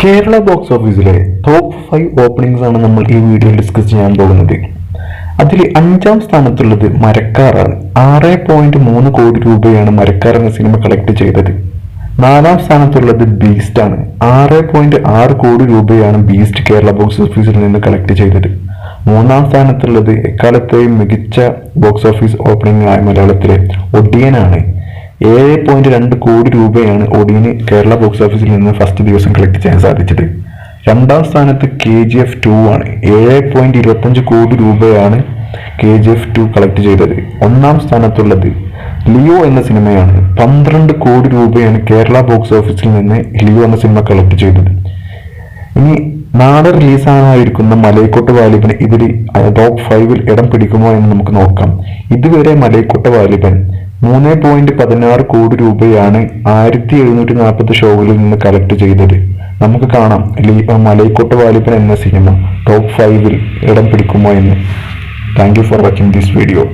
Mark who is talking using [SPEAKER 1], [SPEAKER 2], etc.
[SPEAKER 1] Kerala box ഓഫീസിലെ top 5 openings ആണ് നമ്മൾ ഈ വീഡിയോയിൽ ഡിസ്കസ് ചെയ്യാൻ പോകുന്നത്. അതിൽ 5ാം സ്ഥാനത്തുള്ളത് മരക്കാറാണ്. 6.3 കോടി രൂപയാണ് മരക്കാർ എന്ന സിനിമ കളക്ട് ചെയ്തത്. 4ാം സ്ഥാനത്തുള്ളത് ബീസ്റ്റ് ആണ്. 6.6 കോടി രൂപയാണ് ബീസ്റ്റ് കേരള ബോക്സ് ഓഫീസിൽ നിന്ന് കളക്ട് ചെയ്തത്. 3ാം സ്ഥാനത്തുള്ളത് എക്കാലത്തെയും മികച്ച ബോക്സ് ഓഫീസ് ഓപ്പണിംഗ് ആയ മലയാളത്തിലെ ഒടിയനാണ്. 7.2 കോടി രൂപയാണ് ഒടിയന് കേരള ബോക്സ് ഓഫീസിൽ നിന്ന് ഫസ്റ്റ് ദിവസം കളക്ട് ചെയ്യാൻ സാധിച്ചത്. 2ാം സ്ഥാനത്ത് KGF 2 ആണ്. 7.25 കോടി രൂപയാണ് KGF 2 കളക്ട് ചെയ്തത്. 1ാം സ്ഥാനത്തുള്ളത് ലിയോ എന്ന സിനിമയാണ്. 12 കോടി രൂപയാണ് കേരള ബോക്സ് ഓഫീസിൽ നിന്ന് ലിയോ എന്ന സിനിമ കളക്ട് ചെയ്തത്. ഇനി നാളെ റിലീസായിരിക്കുന്ന മലൈക്കോട്ട് വാലിബൻ ഇതിൽ ടോപ്പ് 5 ഇടം പിടിക്കുമോ എന്ന് നമുക്ക് നോക്കാം. ഇതുവരെ മലൈക്കോട്ട് വാലിബൻ 3.16 കോടി രൂപയാണ് 1740 ഷോകളിൽ നിന്ന് കളക്ട് ചെയ്തത്. നമുക്ക് കാണാം മലൈക്കോട്ട് വാലിബൻ എന്ന സിനിമ ടോപ്പ് 5 ഇടം പിടിക്കുമോ എന്ന്. Thank you for watching this video.